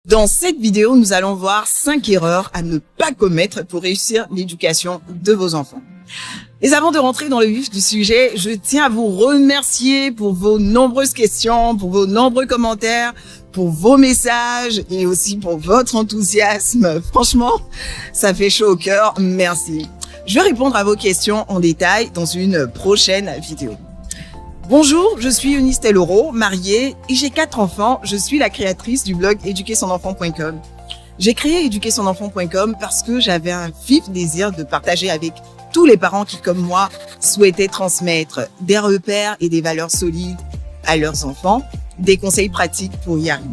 Dans cette vidéo, nous allons voir 5 erreurs à ne pas commettre pour réussir l'éducation de vos enfants. Et avant de rentrer dans le vif du sujet, je tiens à vous remercier pour vos nombreuses questions, pour vos nombreux commentaires, pour vos messages et aussi pour votre enthousiasme. Franchement, ça fait chaud au cœur. Merci. Je vais répondre à vos questions en détail dans une prochaine vidéo. Bonjour, je suis Eunice Telloro, mariée et j'ai 4 enfants. Je suis la créatrice du blog éduquersonenfant.com. J'ai créé éduquersonenfant.com parce que j'avais un vif désir de partager avec tous les parents qui, comme moi, souhaitaient transmettre des repères et des valeurs solides à leurs enfants, des conseils pratiques pour y arriver.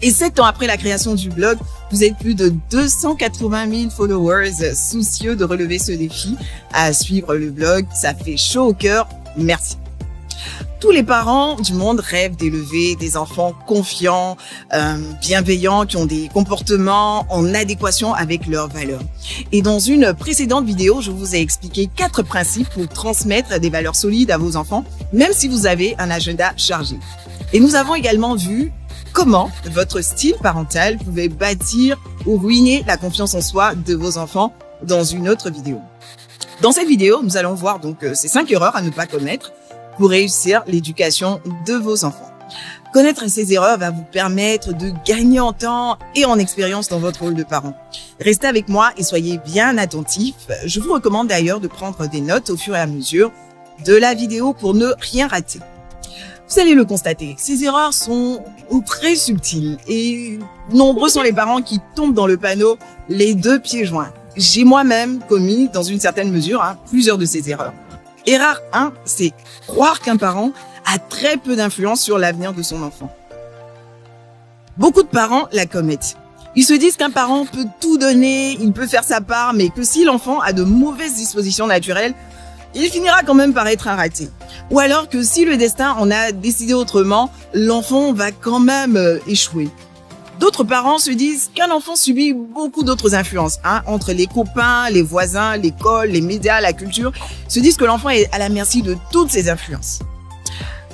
Et 7 ans après la création du blog, vous êtes plus de 280 000 followers soucieux de relever ce défi à suivre le blog. Ça fait chaud au cœur. Merci. Tous les parents du monde rêvent d'élever des enfants confiants, bienveillants, qui ont des comportements en adéquation avec leurs valeurs. Et dans une précédente vidéo, je vous ai expliqué 4 principes pour transmettre des valeurs solides à vos enfants, même si vous avez un agenda chargé. Et nous avons également vu comment votre style parental pouvait bâtir ou ruiner la confiance en soi de vos enfants dans une autre vidéo. Dans cette vidéo, nous allons voir donc ces 5 erreurs à ne pas commettre pour réussir l'éducation de vos enfants. Connaître ces erreurs va vous permettre de gagner en temps et en expérience dans votre rôle de parent. Restez avec moi et soyez bien attentifs. Je vous recommande d'ailleurs de prendre des notes au fur et à mesure de la vidéo pour ne rien rater. Vous allez le constater, ces erreurs sont très subtiles et nombreux sont les parents qui tombent dans le panneau les 2 pieds joints. J'ai moi-même commis, dans une certaine mesure, plusieurs de ces erreurs. Erreur 1, c'est croire qu'un parent a très peu d'influence sur l'avenir de son enfant. Beaucoup de parents la commettent. Ils se disent qu'un parent peut tout donner, il peut faire sa part, mais que si l'enfant a de mauvaises dispositions naturelles, il finira quand même par être un raté. Ou alors que si le destin en a décidé autrement, l'enfant va quand même échouer. D'autres parents se disent qu'un enfant subit beaucoup d'autres influences, entre les copains, les voisins, l'école, les médias, la culture. Ils se disent que l'enfant est à la merci de toutes ces influences.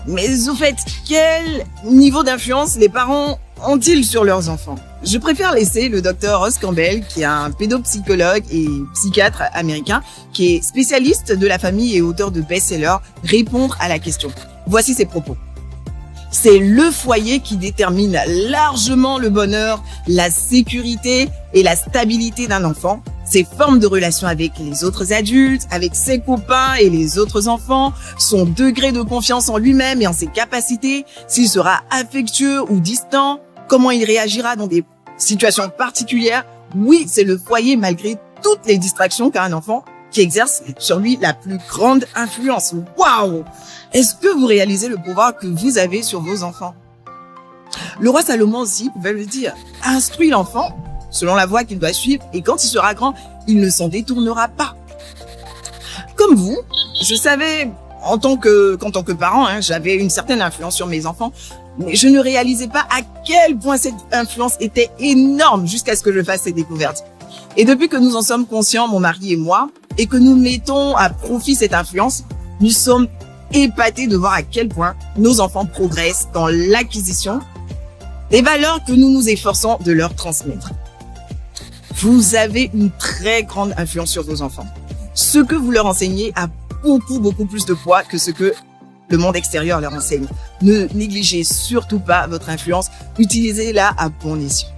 Mais au fait, quel niveau d'influence les parents ont-ils sur leurs enfants? Je préfère laisser le docteur Ross Campbell, qui est un pédopsychologue et psychiatre américain, qui est spécialiste de la famille et auteur de best-sellers, répondre à la question. Voici ses propos. C'est le foyer qui détermine largement le bonheur, la sécurité et la stabilité d'un enfant. Ses formes de relation avec les autres adultes, avec ses copains et les autres enfants, son degré de confiance en lui-même et en ses capacités, s'il sera affectueux ou distant, comment il réagira dans des situations particulières. Oui, c'est le foyer malgré toutes les distractions qu'a un enfant qui exerce sur lui la plus grande influence. Waouh! Est-ce que vous réalisez le pouvoir que vous avez sur vos enfants? Le roi Salomon aussi pouvait le dire. Instruis l'enfant selon la voie qu'il doit suivre et quand il sera grand, il ne s'en détournera pas. Comme vous, je savais qu'en tant que parent, j'avais une certaine influence sur mes enfants, mais je ne réalisais pas à quel point cette influence était énorme jusqu'à ce que je fasse ces découvertes. Et depuis que nous en sommes conscients, mon mari et moi, et que nous mettons à profit cette influence, nous sommes épatés de voir à quel point nos enfants progressent dans l'acquisition des valeurs que nous nous efforçons de leur transmettre. Vous avez une très grande influence sur vos enfants. Ce que vous leur enseignez a beaucoup plus de poids que ce que le monde extérieur leur enseigne. Ne négligez surtout pas votre influence, utilisez-la à bon escient.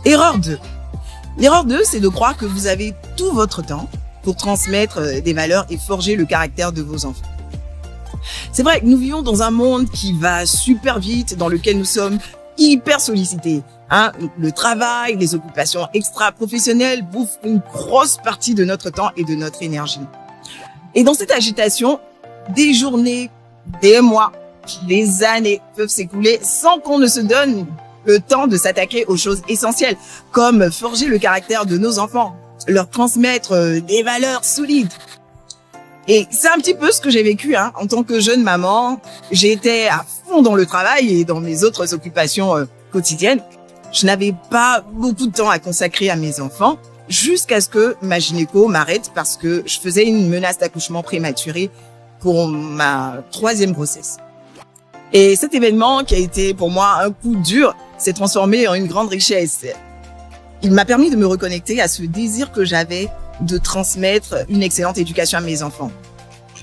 Erreur 2. L'erreur 2, c'est de croire que vous avez tout votre temps pour transmettre des valeurs et forger le caractère de vos enfants. C'est vrai que nous vivons dans un monde qui va super vite, dans lequel nous sommes hyper sollicités. Le travail, les occupations extra-professionnelles bouffent une grosse partie de notre temps et de notre énergie. Et dans cette agitation, des journées, des mois, des années peuvent s'écouler sans qu'on ne se donne le temps de s'attaquer aux choses essentielles, comme forger le caractère de nos enfants, leur transmettre des valeurs solides. Et c'est un petit peu ce que j'ai vécu en tant que jeune maman. J'étais à fond dans le travail et dans mes autres occupations quotidiennes. Je n'avais pas beaucoup de temps à consacrer à mes enfants jusqu'à ce que ma gynéco m'arrête parce que je faisais une menace d'accouchement prématuré pour ma 3e grossesse. Et cet événement qui a été pour moi un coup dur s'est transformé en une grande richesse. Il m'a permis de me reconnecter à ce désir que j'avais de transmettre une excellente éducation à mes enfants.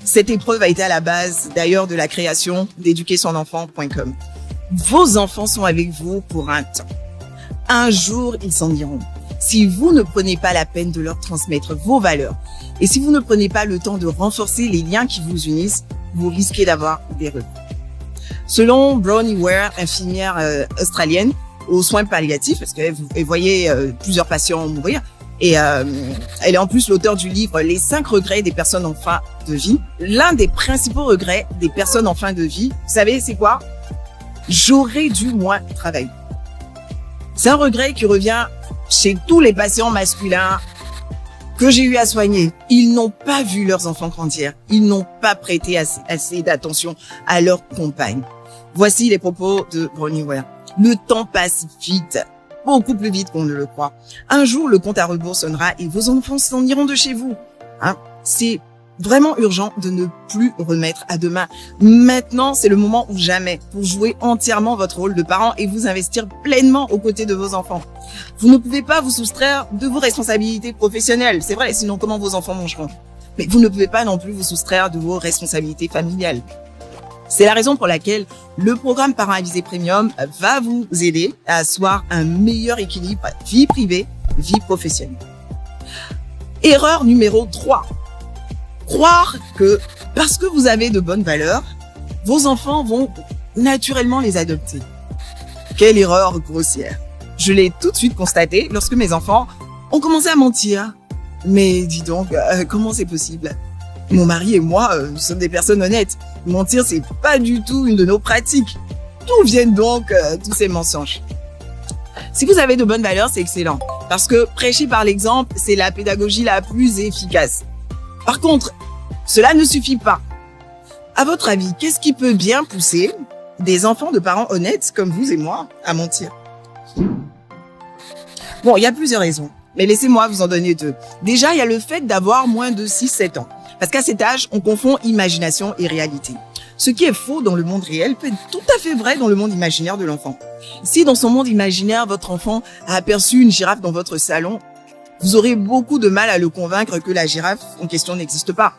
Cette épreuve a été à la base, d'ailleurs, de la création d'éduquersonenfant.com. Vos enfants sont avec vous pour un temps. Un jour, ils s'en iront. Si vous ne prenez pas la peine de leur transmettre vos valeurs et si vous ne prenez pas le temps de renforcer les liens qui vous unissent, vous risquez d'avoir des regrets. Selon Bronnie Ware, infirmière australienne aux soins palliatifs, parce qu'elle voyait plusieurs patients mourir, et elle est en plus l'auteur du livre « Les 5 regrets des personnes en fin de vie ». L'un des principaux regrets des personnes en fin de vie, vous savez, c'est quoi? J'aurais dû moins travailler. C'est un regret qui revient chez tous les patients masculins que j'ai eu à soigner. Ils n'ont pas vu leurs enfants grandir. Ils n'ont pas prêté assez d'attention à leur compagne. Voici les propos de Bronnie Ware. Le temps passe vite, beaucoup plus vite qu'on ne le croit. Un jour, le compte à rebours sonnera et vos enfants s'en iront de chez vous. C'est vraiment urgent de ne plus remettre à demain. Maintenant, c'est le moment ou jamais pour jouer entièrement votre rôle de parent et vous investir pleinement aux côtés de vos enfants. Vous ne pouvez pas vous soustraire de vos responsabilités professionnelles. C'est vrai, sinon comment vos enfants mangeront? Mais vous ne pouvez pas non plus vous soustraire de vos responsabilités familiales. C'est la raison pour laquelle le programme Parents Avisés Premium va vous aider à asseoir un meilleur équilibre vie privée, vie professionnelle. Erreur numéro 3. Croire que parce que vous avez de bonnes valeurs, vos enfants vont naturellement les adopter. Quelle erreur grossière. Je l'ai tout de suite constaté lorsque mes enfants ont commencé à mentir. Mais dis donc, comment c'est possible? Mon mari et moi, nous sommes des personnes honnêtes. Mentir, c'est pas du tout une de nos pratiques. D'où viennent donc tous ces mensonges? Si vous avez de bonnes valeurs, c'est excellent. Parce que prêcher par l'exemple, c'est la pédagogie la plus efficace. Par contre, cela ne suffit pas. À votre avis, qu'est-ce qui peut bien pousser des enfants de parents honnêtes comme vous et moi à mentir? Bon, il y a plusieurs raisons, mais laissez-moi vous en donner 2. Déjà, il y a le fait d'avoir moins de 6-7 ans. Parce qu'à cet âge, on confond imagination et réalité. Ce qui est faux dans le monde réel peut être tout à fait vrai dans le monde imaginaire de l'enfant. Si dans son monde imaginaire, votre enfant a aperçu une girafe dans votre salon, vous aurez beaucoup de mal à le convaincre que la girafe en question n'existe pas.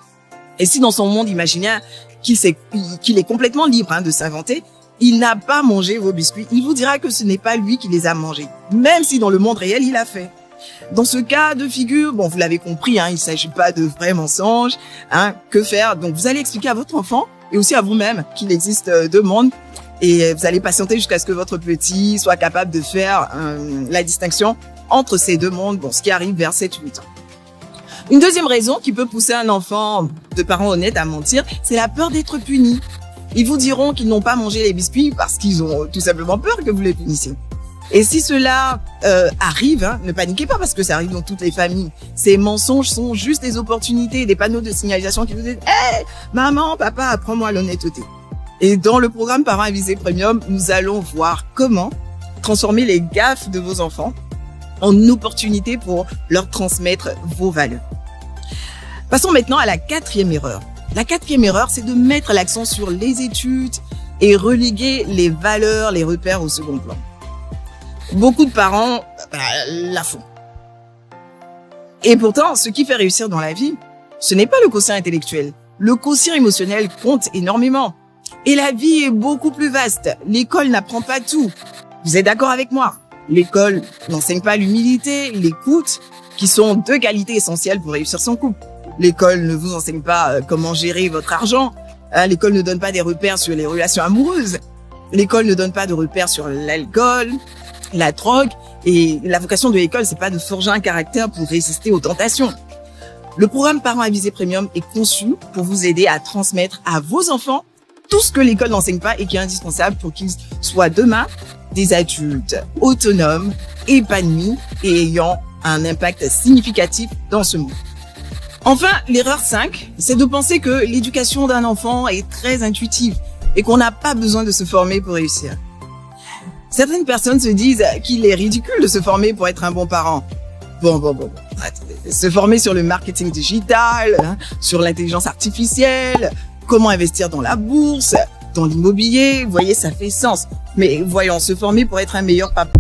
Et si dans son monde imaginaire, qu'il est complètement libre de s'inventer, il n'a pas mangé vos biscuits, il vous dira que ce n'est pas lui qui les a mangés, même si dans le monde réel, il l'a fait. Dans ce cas de figure, bon, vous l'avez compris, il ne s'agit pas de vrais mensonges. Que faire? Donc, vous allez expliquer à votre enfant et aussi à vous-même qu'il existe 2 mondes et vous allez patienter jusqu'à ce que votre petit soit capable de faire la distinction entre ces 2 mondes, bon, ce qui arrive vers 7-8 ans. Une deuxième raison qui peut pousser un enfant de parents honnêtes à mentir, c'est la peur d'être puni. Ils vous diront qu'ils n'ont pas mangé les biscuits parce qu'ils ont tout simplement peur que vous les punissiez. Et si cela arrive, ne paniquez pas parce que ça arrive dans toutes les familles. Ces mensonges sont juste des opportunités, des panneaux de signalisation qui vous disent « Hey, maman, papa, apprends-moi l'honnêteté ». Et dans le programme Parents Avisés Premium, nous allons voir comment transformer les gaffes de vos enfants en opportunités pour leur transmettre vos valeurs. Passons maintenant à la 4e erreur. La 4e erreur, c'est de mettre l'accent sur les études et reléguer les valeurs, les repères au second plan. Beaucoup de parents la font. Et pourtant, ce qui fait réussir dans la vie, ce n'est pas le quotient intellectuel. Le quotient émotionnel compte énormément. Et la vie est beaucoup plus vaste. L'école n'apprend pas tout. Vous êtes d'accord avec moi? L'école n'enseigne pas l'humilité, l'écoute, qui sont 2 qualités essentielles pour réussir son couple. L'école ne vous enseigne pas comment gérer votre argent. L'école ne donne pas des repères sur les relations amoureuses. L'école ne donne pas de repères sur l'alcool, la drogue. Et la vocation de l'école, c'est pas de forger un caractère pour résister aux tentations. Le programme Parents Avisés Premium est conçu pour vous aider à transmettre à vos enfants tout ce que l'école n'enseigne pas et qui est indispensable pour qu'ils soient demain des adultes autonomes, épanouis et ayant un impact significatif dans ce monde. Enfin, l'erreur 5, c'est de penser que l'éducation d'un enfant est très intuitive et qu'on n'a pas besoin de se former pour réussir. Certaines personnes se disent qu'il est ridicule de se former pour être un bon parent. Bon. Se former sur le marketing digital, sur l'intelligence artificielle, comment investir dans la bourse. dans l'immobilier. Vous voyez, ça fait sens. Mais voyons, se former pour être un meilleur papa.